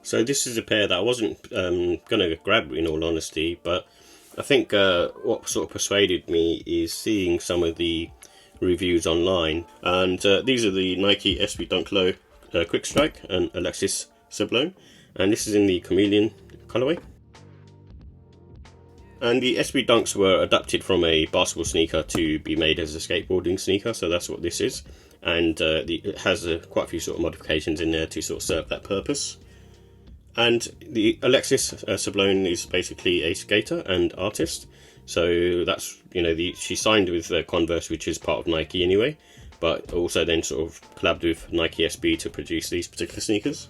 So this is a pair that I wasn't going to grab, in all honesty, but I think what sort of persuaded me is seeing some of the reviews online, and these are the Nike SB Dunk Low Quick Strike and Alexis Sablone, and this is in the Chameleon colorway. And the SB Dunks were adapted from a basketball sneaker to be made as a skateboarding sneaker, so that's what this is. And it has quite a few sort of modifications in there to sort of serve that purpose. And the Alexis Sablone is basically a skater and artist, so that's, she signed with Converse, which is part of Nike anyway, but also then sort of collabed with Nike SB to produce these particular sneakers.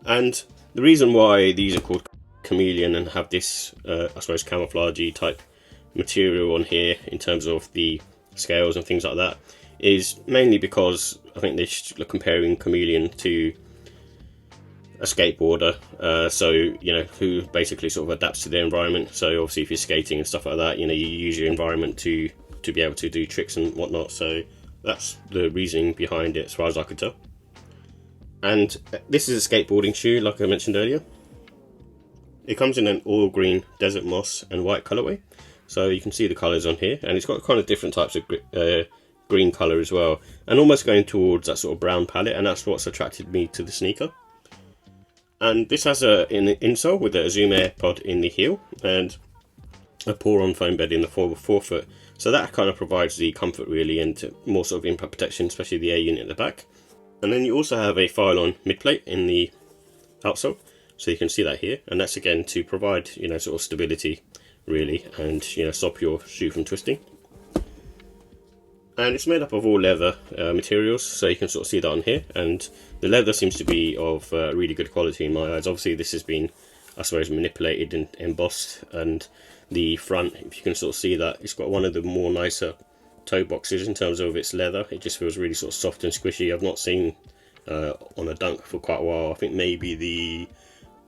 And the reason why these are called Chameleon and have this, I suppose, camouflagey type material on here in terms of the scales and things like that is mainly because I think they're comparing Chameleon to a skateboarder, who basically sort of adapts to their environment. So obviously if you're skating and stuff like that, you use your environment to be able to do tricks and whatnot. So that's the reasoning behind it as far as I could tell. And this is a skateboarding shoe, like I mentioned earlier. It comes in an all green, desert moss and white colorway. So you can see the colors on here, and it's got kind of different types of green color as well, and almost going towards that sort of brown palette, and that's what's attracted me to the sneaker. And this has an insole with a Zoom Air pod in the heel and a pour-on foam bed in the forefoot. So that kind of provides the comfort really, and more sort of impact protection, especially the air unit at the back. And then you also have a file-on mid-plate in the outsole, so you can see that here. And that's again to provide, sort of stability really, and stop your shoe from twisting. And it's made up of all leather materials, so you can sort of see that on here, and the leather seems to be of really good quality in my eyes. Obviously this has been, I suppose, manipulated and embossed, and the front, if you can sort of see that, it's got one of the more nicer toe boxes in terms of its leather. It just feels really sort of soft and squishy. I've not seen on a Dunk for quite a while. I think maybe the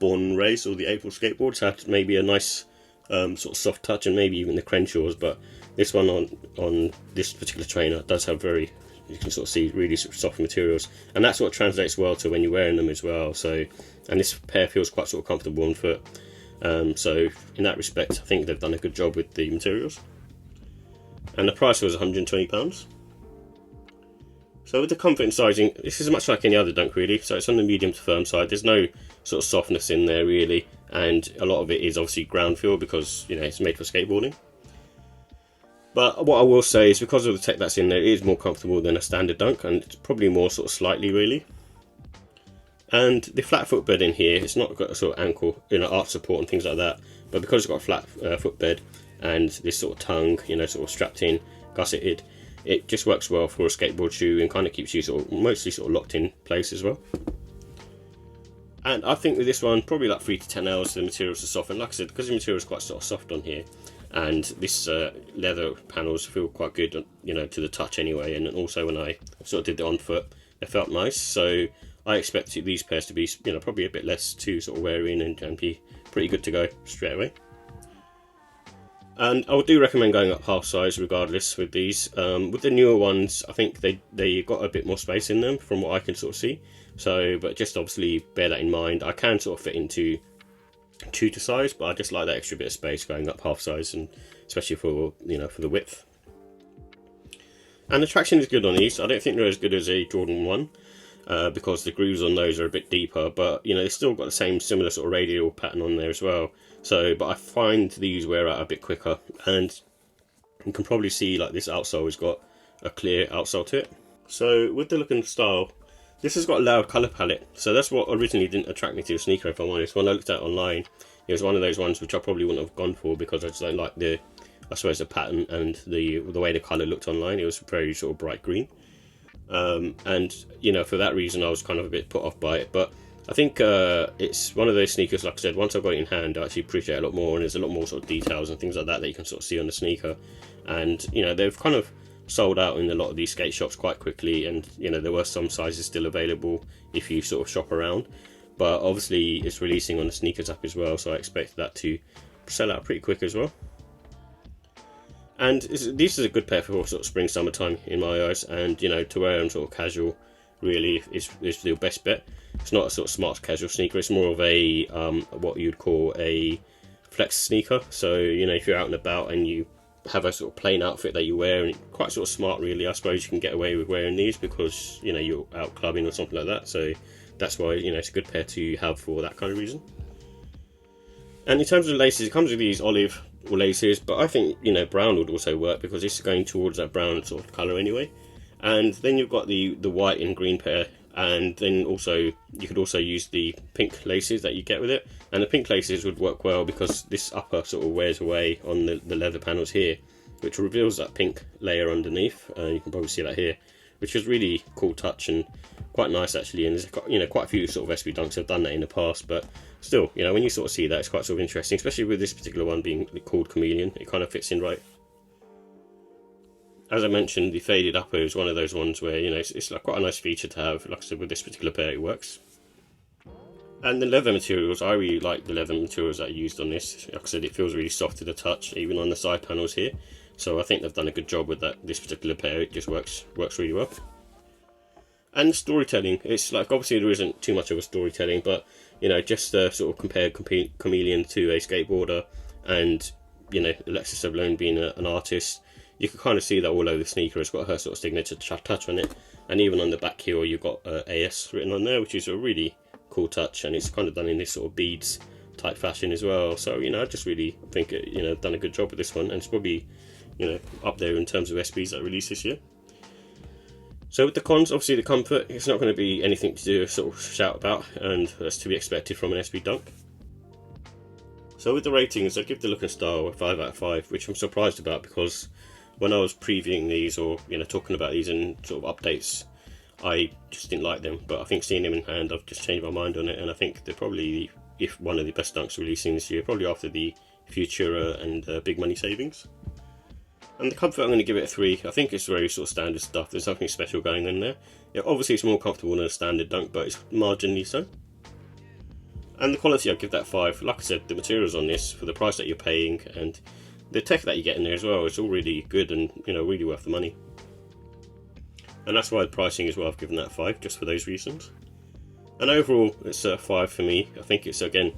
Born Race or the April Skateboards had maybe a nice sort of soft touch, and maybe even the Crenshaws, but this one on this particular trainer does have very, you can sort of see really soft materials, and that's what translates well to when you're wearing them as well. So, and this pair feels quite sort of comfortable on foot, so in that respect I think they've done a good job with the materials. And the price was £120. So with the comfort and sizing, this is much like any other Dunk really, so it's on the medium to firm side. There's no sort of softness in there really, and a lot of it is obviously ground feel because it's made for skateboarding. But what I will say is, because of the tech that's in there, it is more comfortable than a standard Dunk, and it's probably more sort of slightly really. And the flat footbed in here, it's not got a sort of ankle, arch support and things like that, but because it's got a flat footbed and this sort of tongue, sort of strapped in, gusseted, it just works well for a skateboard shoe and kind of keeps you mostly locked in place as well. And I think with this one, probably like 3 to 10 hours, the materials are softened. Like I said, because the material is quite sort of soft on here, and this leather panels feel quite good, to the touch anyway. And also when I sort of did it on foot, they felt nice. So I expect these pairs to be, probably a bit less to sort of wear in and be pretty good to go straight away. And I do recommend going up half size regardless with these. With the newer ones, I think they got a bit more space in them from what I can sort of see. So, but just obviously bear that in mind. I can sort of fit into true to size, but I just like that extra bit of space going up half size, and especially for for the width. And the traction is good on these. I don't think they're as good as a Jordan 1 because the grooves on those are a bit deeper, but they've still got the same similar sort of radial pattern on there as well. So, but I find these wear out a bit quicker, and you can probably see like this outsole has got a clear outsole to it. So with the look and style, this has got a loud colour palette, so that's what originally didn't attract me to the sneaker, if I'm honest. When I looked at it online, it was one of those ones which I probably wouldn't have gone for because I just don't like the pattern and the way the colour looked online. It was very sort of bright green, and for that reason I was kind of a bit put off by it. But I think it's one of those sneakers, like I said, once I've got it in hand I actually appreciate it a lot more, and there's a lot more sort of details and things like that you can sort of see on the sneaker. And they've kind of sold out in a lot of these skate shops quite quickly, and there were some sizes still available if you sort of shop around, but obviously it's releasing on the sneakers app as well, so I expect that to sell out pretty quick as well. And this is a good pair for sort of spring summertime in my eyes, and to wear them sort of casual really is the best bet. It's not a sort of smart casual sneaker. It's more of a what you'd call a flex sneaker. So you know, if you're out and about and you have a sort of plain outfit that you wear, and quite sort of smart really, I suppose you can get away with wearing these because you know you're out clubbing or something like that. So that's why, you know, it's a good pair to have for that kind of reason. And in terms of laces, it comes with these olive laces, but I think, you know, brown would also work because it's going towards that brown sort of colour anyway. And then you've got the white and green pair, and then also you could also use the pink laces that you get with it. And the pink laces would work well because this upper sort of wears away on the leather panels here, which reveals that pink layer underneath. You can probably see that here, which is really cool touch and quite nice actually. And there's, you know, quite a few sort of SB Dunks have done that in the past, but still, you know, when you sort of see that, it's quite sort of interesting, especially with this particular one being called Chameleon. It kind of fits in right. As I mentioned, the faded upper is one of those ones where, you know, it's like quite a nice feature to have. Like I said, with this particular pair, it works. And the leather materials, I really like the leather materials that are used on this. Like I said, it feels really soft to the touch, even on the side panels here. So I think they've done a good job with that. This particular pair, it just works really well. And the storytelling, it's like, obviously there isn't too much of a storytelling, but you know, just sort of compare Chameleon to a skateboarder, and you know, Alexis Sablone being an artist, you can kind of see that all over the sneaker. It's got her sort of signature touch on it, and even on the back heel you've got AS written on there, which is a really cool touch, and it's kind of done in this sort of beads type fashion as well. So you know, I just really think it, you know, done a good job with this one, and it's probably, you know, up there in terms of SBs that released this year. So with the cons, obviously the comfort, it's not going to be anything to sort of shout about, and that's to be expected from an SB Dunk. So with the ratings, I give the look and style a 5 out of 5, which I'm surprised about because when I was previewing these, or you know, talking about these in sort of updates, I just didn't like them. But I think seeing them in hand, I've just changed my mind on it, and I think they're probably, if one of the best dunks releasing this year, probably after the Futura and Big Money Savings. And the comfort, I'm going to give it a 3. I think it's very sort of standard stuff. There's nothing special going in there. Yeah, obviously it's more comfortable than a standard dunk, but it's marginally so. And the quality, I'll give that 5. Like I said, the materials on this, for the price that you're paying, and the tech that you get in there as well, it's all really good and, you know, really worth the money. And that's why the pricing as well, I've given that 5, just for those reasons. And overall, it's a 5 for me. I think it's, again,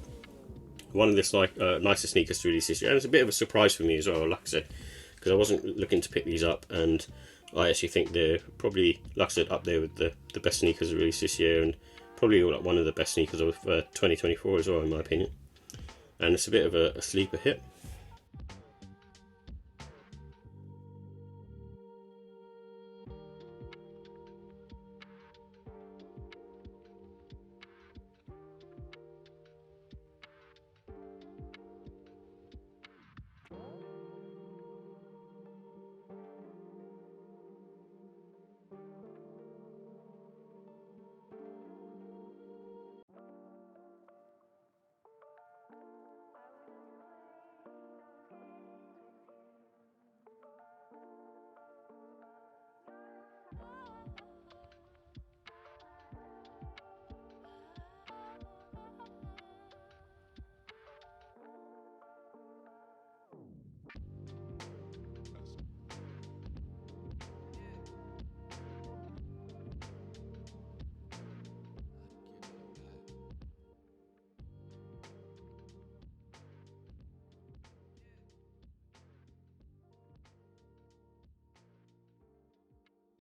one of the nicest sneakers to release this year. And it's a bit of a surprise for me as well, like I said, because I wasn't looking to pick these up, and I actually think they're probably, like I said, up there with the best sneakers released this year, and probably one of the best sneakers of 2024 as well, in my opinion. And it's a bit of a sleeper hit.